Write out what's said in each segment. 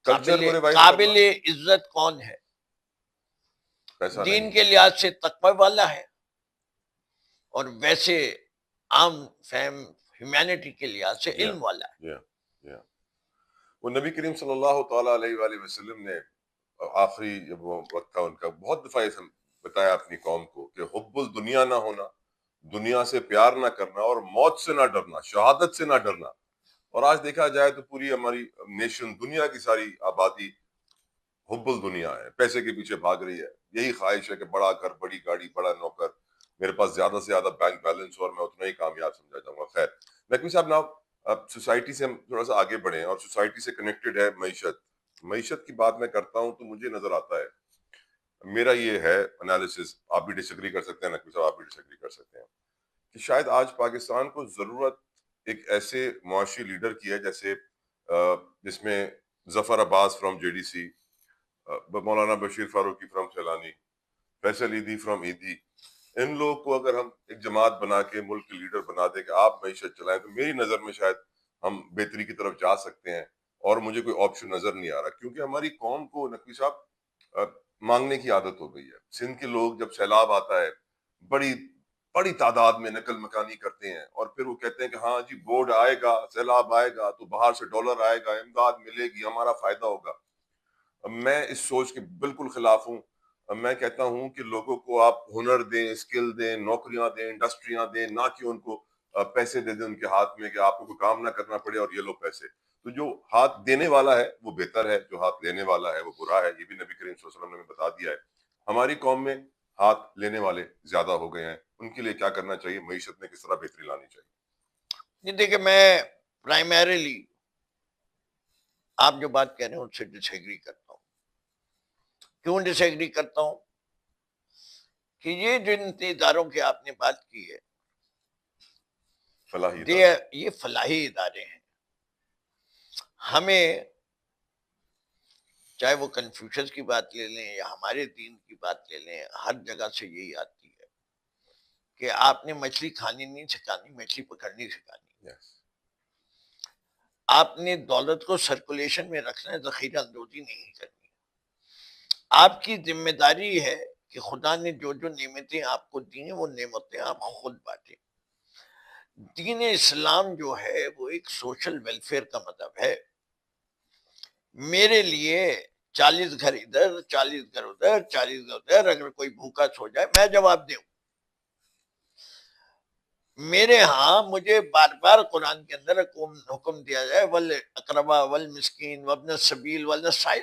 Culture کو revive قابل کرنا. عزت کون ہے؟ پیسہ دین نہیں. کے لحاظ سے تقوی والا ہے، اور ویسے عام فہم ہیومینٹی کے لحاظ سے علم والا ہے. یا یا وہ نبی کریم صلی اللہ تعالیٰ علیہ وآلہ وسلم نے آخری جب وہ وقت تھا ان کا، بہت دفعہ یہ بتایا اپنی قوم کو کہ حب الدنیا نہ ہونا، دنیا سے پیار نہ کرنا، اور موت سے نہ ڈرنا، شہادت سے نہ ڈرنا. اور آج دیکھا جائے تو پوری ہماری نیشن، دنیا کی ساری آبادی حب الدنیا ہے، پیسے کے پیچھے بھاگ رہی ہے. یہی خواہش ہے کہ بڑا گھر، بڑی گاڑی، بڑا نوکر، میرے پاس زیادہ سے زیادہ بینک بیلنس ہو اور میں اتنا ہی کامیاب سمجھا جاؤں گا. خیر نقوی صاحب، نا اب سوسائٹی سے ہم تھوڑا سا آگے بڑھیں، اور سوسائٹی سے کنیکٹڈ ہے معیشت. معیشت کی بات میں کرتا ہوں تو مجھے نظر آتا ہے، میرا یہ ہے انالیسس، آپ بھی ڈس ایگری کر سکتے ہیں نقوی صاحب، آپ بھی ڈس ایگری کر سکتے ہیں، کہ شاید آج پاکستان کو ضرورت ایک ایسے معاشی لیڈر کی ہے جیسے جس میں ظفر عباس from J D C, Maulana Bashir Farooqui from Saylani, Faisal Edhi from Edhi. ان لوگوں کو اگر ہم ایک جماعت بنا کے ملک کے لیڈر بنا دیں کہ آپ معیشت چلائیں، تو میری نظر میں شاید ہم بہتری کی طرف جا سکتے ہیں. اور مجھے کوئی آپشن نظر نہیں آ رہا، کیونکہ ہماری قوم کو نقوی صاحب مانگنے کی عادت ہو گئی ہے. سندھ کے لوگ جب سیلاب آتا ہے بڑی بڑی تعداد میں نقل مکانی کرتے ہیں، اور پھر وہ کہتے ہیں کہ ہاں جی بورڈ آئے گا، سیلاب آئے گا تو باہر سے ڈالر آئے گا، امداد ملے گی، ہمارا فائدہ ہوگا. میں اس سوچ کے بالکل خلاف ہوں. میں کہتا ہوں کہ لوگوں کو آپ ہنر دیں، اسکل دیں، نوکریاں دیں، انڈسٹریاں دیں، نہ کہ ان کو پیسے دے دیں ان کے ہاتھ میں کہ آپ کو کوئی کام نہ کرنا پڑے اور یہ لو پیسے. تو جو ہاتھ دینے والا ہے وہ بہتر ہے، جو ہاتھ لینے والا ہے وہ برا ہے. یہ بھی نبی کریم صلی اللہ علیہ وسلم نے ہمیں بتا دیا ہے. ہماری قوم میں ہاتھ لینے والے زیادہ ہو گئے ہیں، ان کے لیے کیا کرنا چاہیے؟ معیشت میں کس طرح بہتری لانی چاہیے؟ یہ دیکھیں، میں پرائمریلی آپ جو بات کہہ رہے ہیں ان سے ڈس ایگری کرتا ہوں. کیوں ڈس ایگری کرتا ہوں؟ کہ یہ جن اداروں کی آپ نے بات کی ہے، فلاحی ادارے، یہ فلاحی ادارے ہیں. ہمیں چاہے وہ کنفیوشس کی بات لے لیں یا ہمارے دین کی بات لے لیں، ہر جگہ سے یہی آتی ہے کہ آپ نے مچھلی کھانی نہیں سکھانی، مچھلی پکڑنی سکھانی. آپ نے دولت کو سرکولیشن میں رکھنا ہے، ذخیرہ اندوزی نہیں کرنی. آپ کی ذمہ داری ہے کہ خدا نے جو جو نعمتیں آپ کو دی ہیں وہ نعمتیں آپ خود بانٹیں. دین اسلام جو ہے وہ ایک سوشل ویلفیئر کا مذہب ہے. میرے لیے 40 گھر ادھر، 40 گھر ادھر، 40 گھر ادھر، اگر کوئی بھوکا سو جائے میں جواب دوں. میرے ہاں مجھے بار بار قرآن کے اندر حکم دیا جائے والاقربا والمسکین وابن السبیل والسائل.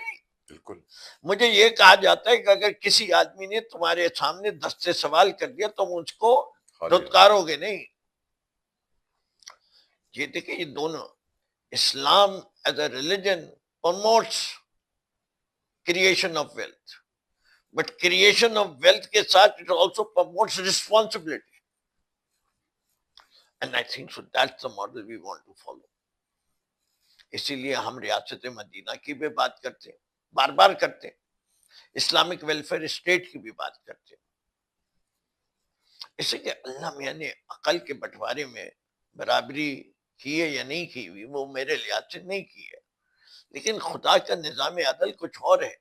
بالکل. مجھے یہ کہا جاتا ہے کہ اگر کسی آدمی نے تمہارے سامنے دستے سوال کر دیا تم اس کو دھتکارو گے نہیں. یہ دیکھیں، یہ دونوں، Islam as a religion promotes creation of wealth, but creation of wealth کے ساتھ it also promotes responsibility. And I think so that's the model we want to follow. اسی لیے ہم ریاست مدینہ کی بھی بات کرتے ہیں، بار بار کرتے ہیں، اسلامک ویلفیئر اسٹیٹ کی بھی بات کرتے ہیں. اس لیے اللہ میاں نے عقل کے بٹوارے میں برابری کی ہے یا نہیں کی ہوئی وہ میرے لحاظ سے نہیں کی ہے، لیکن خدا کا نظام عدل کچھ اور ہے.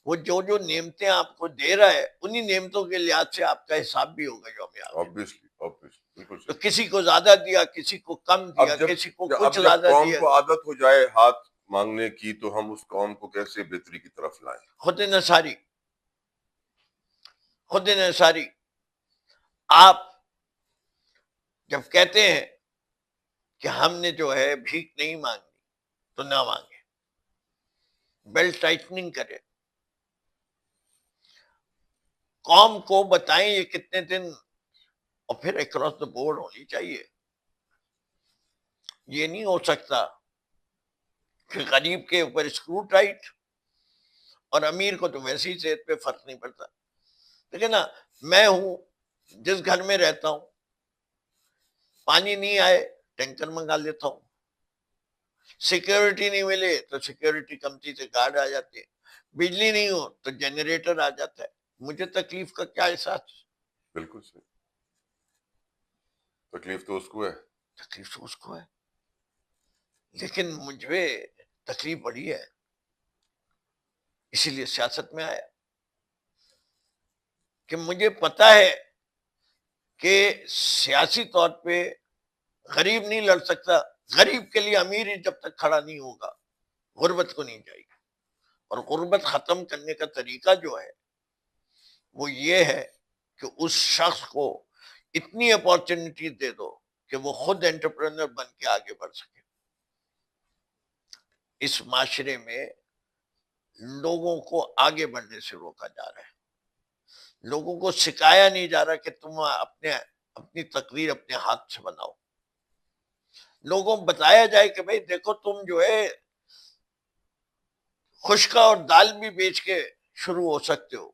وہ جو جو نعمتیں آپ کو دے رہا ہے انہی نعمتوں کے لحاظ سے آپ کا حساب بھی ہوگا یوم آخر. بالکل. تو کسی کو زیادہ دیا، کسی کو کم دیا، کسی کو کچھ زیادہ قوم دیا. کو عادت ہو جائے ہاتھ مانگنے کی تو ہم اس قوم کو کیسے بہتری کی طرف لائیں؟ خود انحصاری. آپ جب کہتے ہیں کہ ہم نے جو ہے بھیک نہیں مانگی تو نہ مانگے، بیلٹ ٹائٹننگ کرے، قوم کو بتائیں یہ کتنے دن، اور پھر اکراس دا بورڈ ہونی چاہیے. یہ نہیں ہو سکتا کہ غریب کے اوپر اسکرو ٹائٹ اور امیر کو تو ویسے ہی صحت پہ فرق نہیں پڑتا. لیکن نا، میں ہوں جس گھر میں رہتا ہوں، پانی نہیں آئے ٹینکر منگا لیتا ہوں، سیکیورٹی نہیں ملے تو سیکیورٹی کمپنی سے گارڈ آ جاتے ہیں، بجلی نہیں ہو تو جنریٹر آ جاتا ہے. مجھے تکلیف کا کیا احساس؟ بالکل صحیح. تکلیف تو اس کو ہے، تکلیف تو اس کو ہے، لیکن مجھے تکلیف بڑی ہے اسی لیے سیاست میں آیا کہ مجھے پتا ہے کہ سیاسی طور پہ غریب نہیں لڑ سکتا. غریب کے لیے امیر ہی جب تک کھڑا نہیں ہوگا غربت کو نہیں جائے گی. اور غربت ختم کرنے کا طریقہ جو ہے وہ یہ ہے کہ اس شخص کو اتنی اپارچونٹی دے دو کہ وہ خود انٹرپرینر بن کے آگے بڑھ سکے. اس معاشرے میں لوگوں کو آگے بڑھنے سے روکا جا رہا ہے. لوگوں کو سکھایا نہیں جا رہا کہ تم اپنی تقریر اپنے ہاتھ سے بناؤ. لوگوں کو بتایا جائے کہ بھئی دیکھو تم جو ہے خشکا اور دال بھی بیچ کے شروع ہو سکتے ہو.